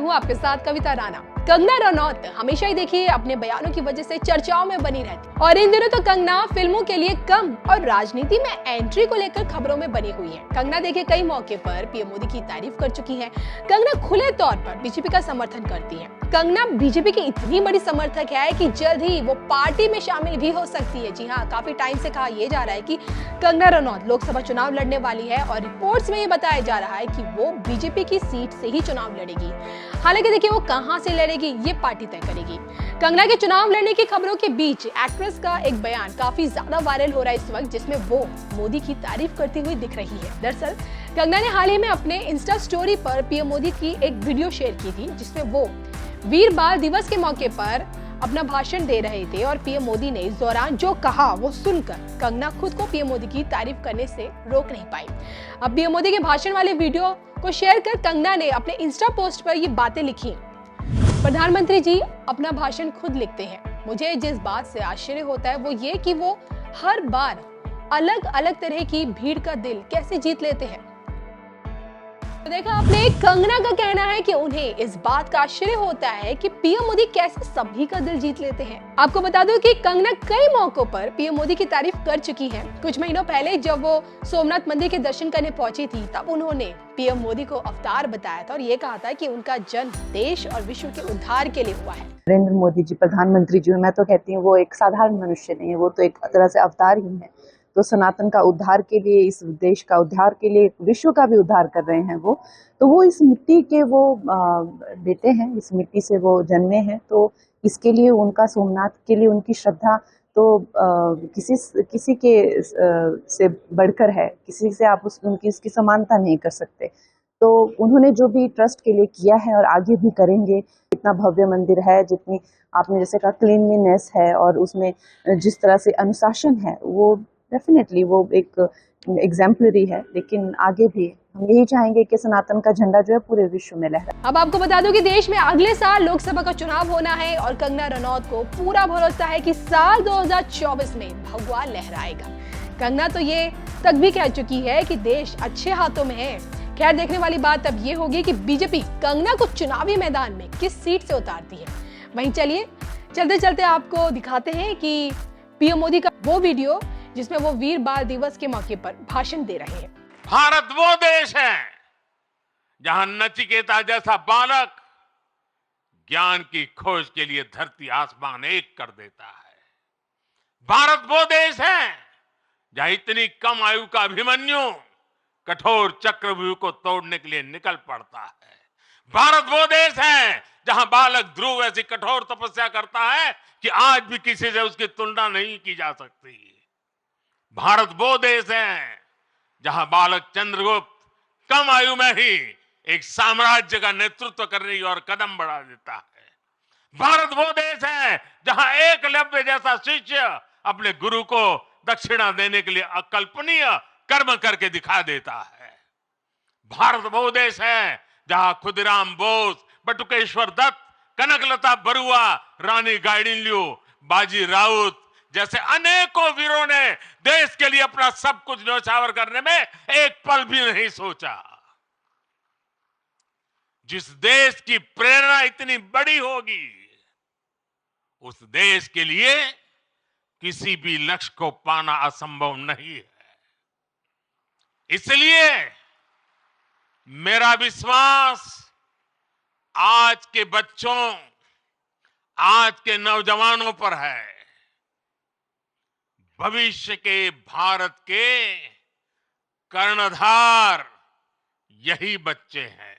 हूँ आपके साथ कविता राणा। कंगना रनौत हमेशा ही देखिए अपने बयानों की वजह से चर्चाओं में बनी रहती और इन दिनों तो कंगना फिल्मों के लिए कम और राजनीति में एंट्री को लेकर खबरों में बनी हुई है। कंगना देखिए कई मौके पर पीएम मोदी की तारीफ कर चुकी है। कंगना खुले तौर पर बीजेपी का समर्थन करती है। कंगना बीजेपी की इतनी बड़ी समर्थक है कि जल्द ही वो पार्टी में शामिल भी हो सकती है। जी हाँ, काफी टाइम से कहा यह जा रहा है कि कंगना रनौत लोकसभा चुनाव लड़ने वाली है और रिपोर्ट्स में ये बताया जा रहा है कि वो बीजेपी की सीट से ही चुनाव लड़ेगी। हालांकि देखिए वो कहां से लड़ेगी ये पार्टी तय करेगी। कंगना के चुनाव लड़ने की खबरों के बीच एक्ट्रेस का एक बयान काफी ज्यादा वायरल हो रहा है इस वक्त, जिसमें वो मोदी की तारीफ करती हुई दिख रही है। दरअसल कंगना ने हाल ही में अपने इंस्टा स्टोरी पर पीएम मोदी की एक वीडियो शेयर की थी, जिसमें वो वीर बाल दिवस के मौके पर अपना भाषण दे रहे थे और पीएम मोदी ने इस दौरान जो कहा वो सुनकर कंगना खुद को पीएम मोदी की तारीफ करने से रोक नहीं पाई। अब पीएम मोदी के भाषण वाले वीडियो को शेयर कर कंगना ने अपने इंस्टा पोस्ट पर ये बातें लिखी। प्रधानमंत्री जी अपना भाषण खुद लिखते हैं। मुझे जिस बात से आश्चर्य होता है वो ये कि वो हर बार अलग अलग तरह की भीड़ का दिल कैसे जीत लेते हैं। तो देखा आपने, कंगना का कहना है कि उन्हें इस बात का आश्चर्य होता है कि पीएम मोदी कैसे सभी का दिल जीत लेते हैं। आपको बता दूं कि कंगना कई मौकों पर पीएम मोदी की तारीफ कर चुकी है। कुछ महीनों पहले जब वो सोमनाथ मंदिर के दर्शन करने पहुंची थी, तब उन्होंने पीएम मोदी को अवतार बताया था और ये कहा था कि उनका जन्म देश और विश्व के उद्धार के लिए हुआ है। नरेंद्र मोदी जी प्रधानमंत्री जी, मैं तो कहती हूँ वो एक साधारण मनुष्य नहीं है, वो तो एक तरह से अवतार ही है। तो सनातन का उद्धार के लिए, इस देश का उद्धार के लिए, विश्व का भी उद्धार कर रहे हैं वो। तो वो इस मिट्टी के वो बेटे हैं, इस मिट्टी से वो जन्मे हैं। तो इसके लिए उनका, सोमनाथ के लिए उनकी श्रद्धा तो किसी के से बढ़कर है। किसी से आप उनकी इसकी समानता नहीं कर सकते। तो उन्होंने जो भी ट्रस्ट के लिए किया है और आगे भी करेंगे, इतना भव्य मंदिर है, जितनी आपने जैसे कहा क्लीनलीनेस है और उसमें जिस तरह से अनुशासन है, वो डेफिनेटली वो एक एग्जाम्पलरी है। लेकिन आगे भी हम यही चाहेंगे कि सनातन का झंडा जो है पूरे विश्व में लहराए। अब आपको बता दूं कि देश में अगले साल लोकसभा का चुनाव होना है और कंगना रनौत को पूरा भरोसा है कि साल 2024 में भगवा लहराएगा। कंगना तो ये तक भी कह चुकी है कि देश अच्छे हाथों में है। खैर, देखने वाली बात अब ये होगी कि बीजेपी कंगना को चुनावी मैदान में किस सीट से उतारती है। वहीं चलिए चलते चलते आपको दिखाते हैं कि पीएम मोदी का वो वीडियो जिसमें वो वीर बाल दिवस के मौके पर भाषण दे रहे हैं। भारत वो देश है जहां नचिकेता जैसा बालक ज्ञान की खोज के लिए धरती आसमान एक कर देता है। भारत वो देश है जहां इतनी कम आयु का अभिमन्यु कठोर चक्रव्यूह को तोड़ने के लिए निकल पड़ता है। भारत वो देश है जहां बालक ध्रुव ऐसी कठोर तपस्या करता है कि आज भी किसी से उसकी तुलना नहीं की जा सकती। भारत वो देश है जहां बालक चंद्रगुप्त कम आयु में ही एक साम्राज्य का नेतृत्व करने की ओर कदम बढ़ा देता है। भारत वो देश है जहां एकलव्य जैसा शिष्य अपने गुरु को दक्षिणा देने के लिए अकल्पनीय कर्म करके दिखा देता है। भारत वो देश है जहां खुदीराम बोस, बटुकेश्वर दत्त, कनकलता बरुआ, रानी गाइडिनल्यू, बाजी राउत जैसे अनेकों वीरों ने देश के लिए अपना सब कुछ न्यौछावर करने में एक पल भी नहीं सोचा। जिस देश की प्रेरणा इतनी बड़ी होगी, उस देश के लिए किसी भी लक्ष्य को पाना असंभव नहीं है। इसलिए मेरा विश्वास आज के बच्चों, आज के नौजवानों पर है। भविष्य के भारत के कर्णधार यही बच्चे हैं।